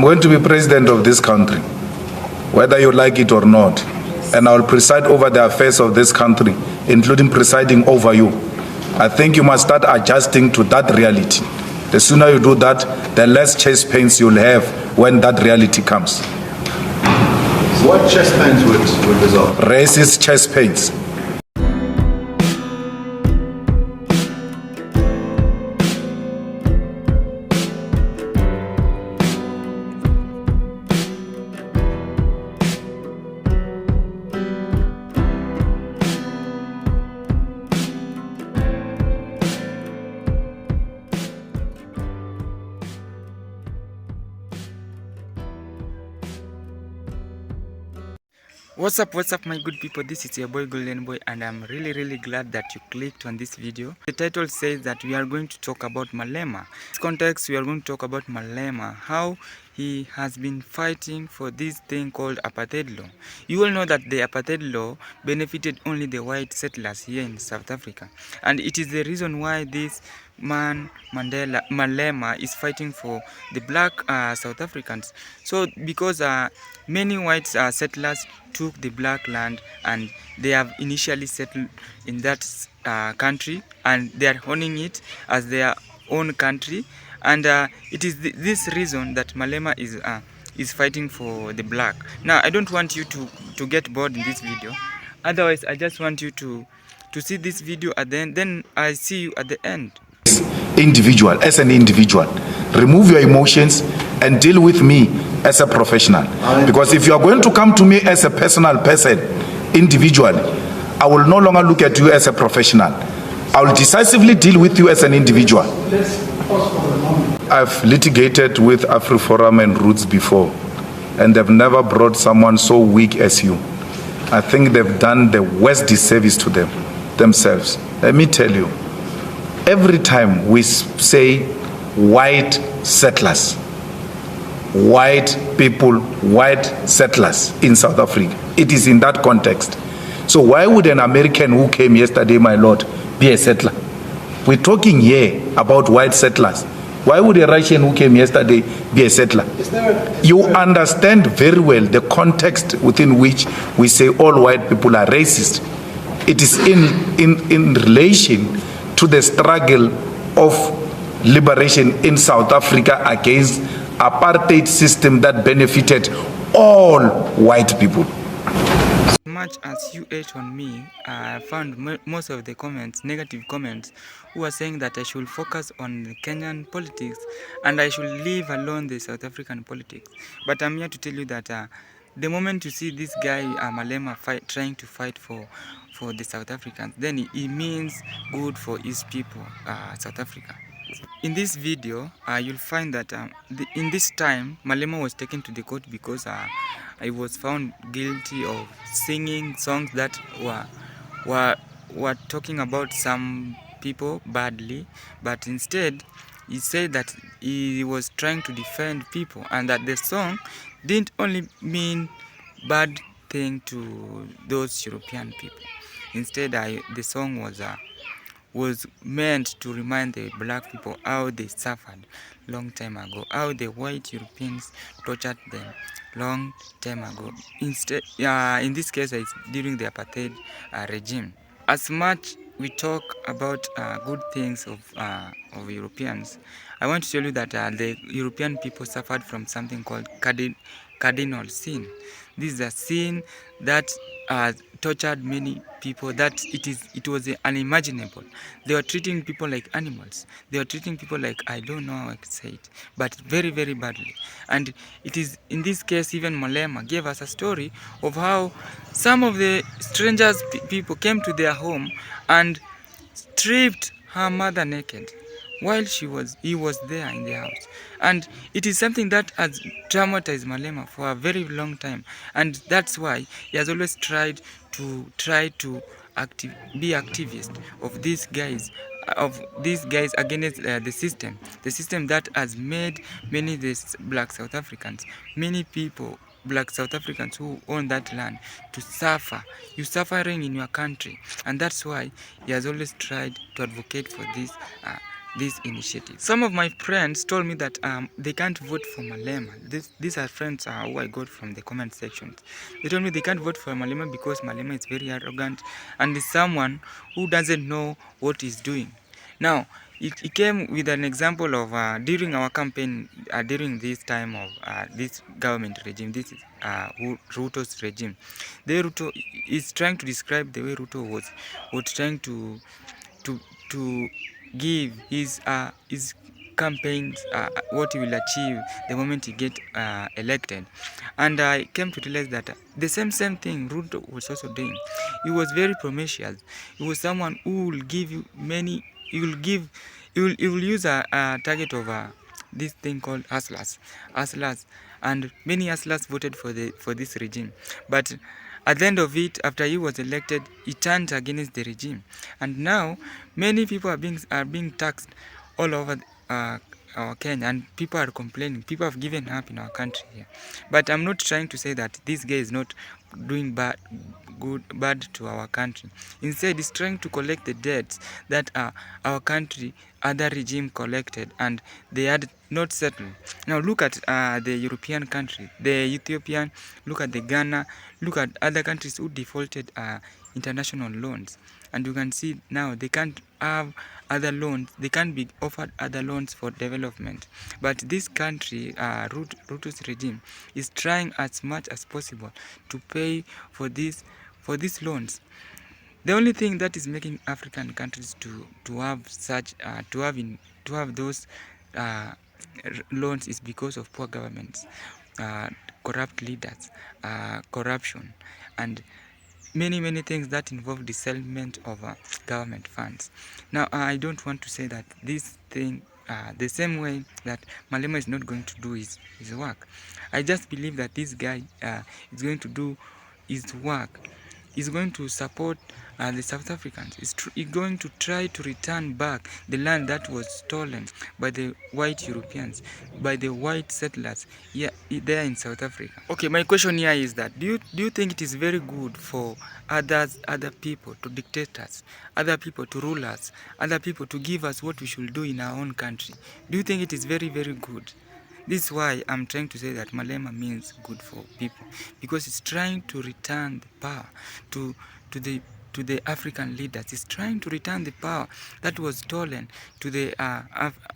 going to be president of this country, whether you like it or not. And I will preside over the affairs of this country, including presiding over you. I think you must start adjusting to that reality. The sooner you do that, the less chest pains you'll have when that reality comes. So what chest pains would result? Racist chest pains. What's up my good people, this is your boy Golden Boy, and I'm really glad that you clicked on this video. The title says that we are going to talk about Malema. In this context, we are going to talk about Malema, how he has been fighting for this thing called apartheid law. You all know that the apartheid law benefited only the white settlers here in South Africa, and it is the reason why this man Malema is fighting for the black South Africans. So because many white settlers took the black land and they have initially settled in that country, and they are owning it as their own country, and it is this reason that Malema is fighting for the black. Now I don't want you to get bored in this video, otherwise I just want you to see this video at the end, then I see you at the end. As an individual, remove your emotions and deal with me as a professional. Because if you are going to come to me as a personal person, individually, I will no longer look at you as a professional. I will decisively deal with you as an individual. I've litigated with AfriForum and Roots before, and they've never brought someone so weak as you. I think they've done the worst disservice to themselves. Let me tell you, every time we say white settlers, white people, white settlers in South Africa, it is in that context. So why would an American who came yesterday, my lord, be a settler? We're talking here about white settlers. Why would a Russian who came yesterday be a settler? You understand very well the context within which we say all white people are racist. It is in relation to the struggle of liberation in South Africa against apartheid system that benefited all white people. As much as you hate on me, I found most of the comments, negative comments, who are saying that I should focus on the Kenyan politics and I should leave alone the South African politics. But I'm here to tell you that the moment you see this guy Malema trying to fight for the South Africans, then it means good for his people, South Africa. In this video, you'll find that in this time, Malema was taken to the court because he was found guilty of singing songs that were talking about some people badly, but instead he said that he was trying to defend people, and that the song didn't only mean bad thing to those European people. Instead, the song was meant to remind the black people how they suffered long time ago, how the white Europeans tortured them long time ago. Instead, in this case, it's during the apartheid regime. As much we talk about good things of Europeans, I want to tell you that the European people suffered from something called cardinal sin. This is a sin that tortured many people, that it was unimaginable. They were treating people like animals. They were treating people like, I don't know how I could say it, but very badly. And it is in this case, even Malema gave us a story of how some of the strangers people came to their home and stripped her mother naked while he was there in the house. And it is something that has traumatized Malema for a very long time, and that's why he has always tried to be activist of these guys against the system that has made many black South Africans, many people, black South Africans who own that land, to suffer. You're suffering in your country, and that's why he has always tried to advocate for this this initiative. Some of my friends told me that they can't vote for Malema. These are friends who I got from the comment sections. They told me they can't vote for Malema because Malema is very arrogant and is someone who doesn't know what he's doing. Now, it came with an example of during our campaign, during this time of this government regime, this is Ruto's regime. The Ruto is trying to describe the way Ruto was trying to to give his campaigns what he will achieve the moment he get elected. And I came to realize that the same thing Ruto was also doing. He was very promiscuous. He was someone who will give you many. He will use a target of this thing called hustlers, and many hustlers voted for this regime. But at the end of it, after he was elected, he turned against the regime, and now many people are being taxed all over our Kenya, and people are complaining. People have given up in our country here. But I'm not trying to say that this guy is not doing bad to our country. Instead, he's trying to collect the debts that our country, other regime collected, and they had not settled. Now look at the European country, the Ethiopian, look at the Ghana, look at other countries who defaulted international loans. And you can see now they can't have other loans, they can't be offered other loans for development. But this country, Ruto's regime, is trying as much as possible to pay for these loans. The only thing that is making African countries to have such to have those loans is because of poor governments, corrupt leaders, corruption, and many things that involve the settlement of government funds. Now, I don't want to say that this thing the same way that Malema is not going to do his work. I just believe that this guy is going to do his work. He's going to support the South Africans. He's going to try to return back the land that was stolen by the white Europeans, by the white settlers here there in South Africa. Okay, my question here is that do you think it is very good for other people to dictate us, other people to rule us, other people to give us what we should do in our own country? Do you think it is very good? This is why I'm trying to say that Malema means good for people, because it's trying to return the power to the African leaders. It's trying to return the power that was stolen to the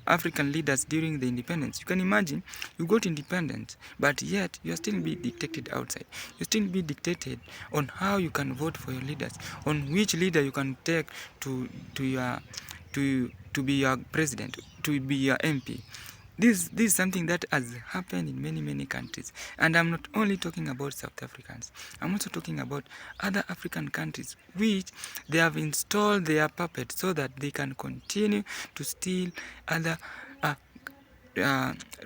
African leaders during the independence. You can imagine, you got independence, but yet you are still being dictated outside. You still be dictated on how you can vote for your leaders, on which leader you can take to be your president, to be your MP. This is something that has happened in many countries, and I'm not only talking about South Africans. I'm also talking about other African countries which they have installed their puppets so that they can continue to steal other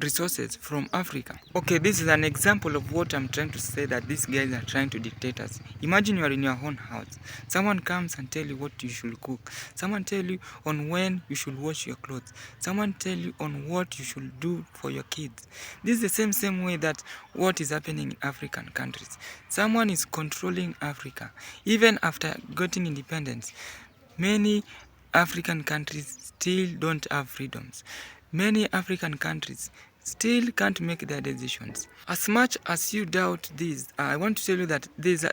resources from Africa. Okay, this is an example of what I'm trying to say, that these guys are trying to dictate us. Imagine you are in your own house. Someone comes and tell you what you should cook. Someone tell you on when you should wash your clothes. Someone tell you on what you should do for your kids. This is the same way that what is happening in African countries. Someone is controlling Africa. Even after getting independence, many African countries still don't have freedoms. Many African countries still can't make their decisions. As much as you doubt this, I want to tell you that there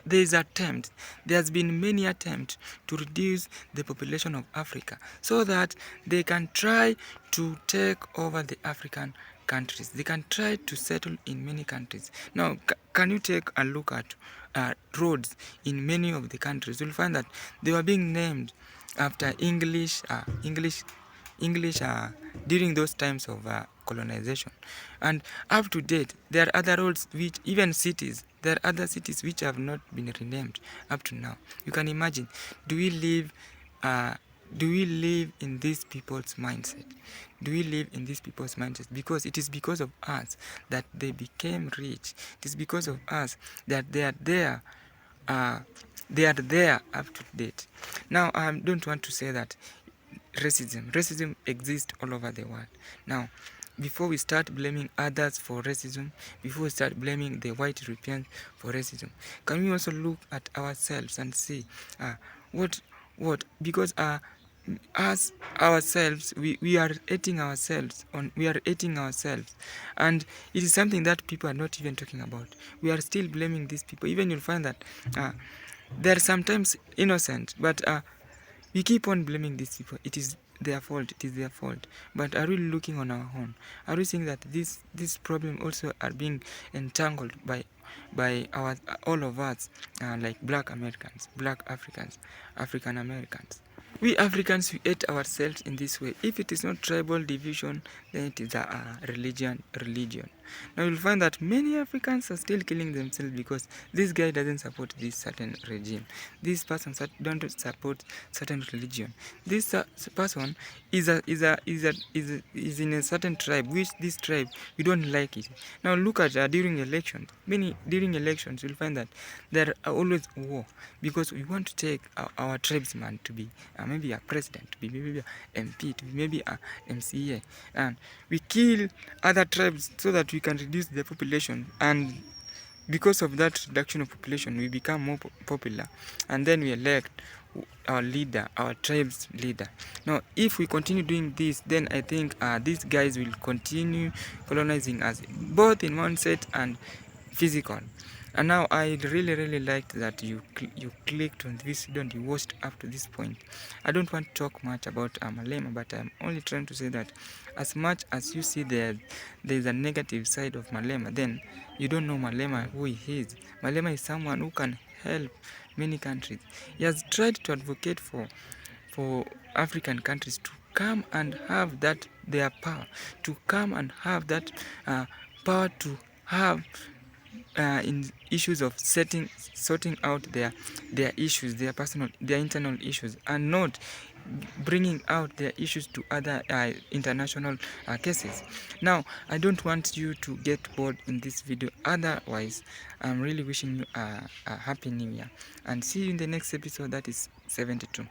has been many attempts to reduce the population of Africa so that they can try to take over the African countries. They can try to settle in many countries. Now, can you take a look at roads in many of the countries? You'll find that they were being named after English during those times of colonization. And up to date, there are other roads which, even cities, there are other cities which have not been renamed up to now. You can imagine, do we live in these people's mindset? Do we live in these people's mindset? Because it is because of us that they became rich. It is because of us that they are there. They are there up to date. Now, I don't want to say that racism exists all over the world. Now, before we start blaming others for racism, before we start blaming the white Europeans for racism, can we also look at ourselves and see what because us ourselves, we are hating ourselves, and it is something that people are not even talking about. We are still blaming these people. Even you'll find that they're sometimes innocent, but we keep on blaming these people. It is their fault, but are we looking on our own? Are we seeing that this problem also are being entangled by our all of us, like black Americans, black Africans, African Americans? We Africans, we hate ourselves in this way. If it is not tribal division, then it is a religion. Now you'll find that many Africans are still killing themselves because this guy doesn't support this certain regime. This person don't support certain religion. This person is in a certain tribe, which this tribe we don't like it. Now look at during elections. During elections, you'll find that there are always war because we want to take our tribesman to be maybe a president, to be maybe a MP, to be maybe a MCA, and we kill other tribes so that we can reduce the population, and because of that reduction of population we become more popular, and then we elect our leader, our tribe's leader. Now if we continue doing this, then I think these guys will continue colonizing us, both in mindset and physical. And now I really liked that you clicked on this video and you watched up to this point. I don't want to talk much about Malema, but I'm only trying to say that as much as you see there's a negative side of Malema, then you don't know Malema who he is. Malema is someone who can help many countries. He has tried to advocate for African countries to come and have that their power, to come and have that power to have in issues of sorting out their issues, their internal issues, and not bringing out their issues to other international cases. Now I don't want you to get bored in this video. Otherwise, I'm really wishing you a happy new year, and see you in the next episode, that is 72.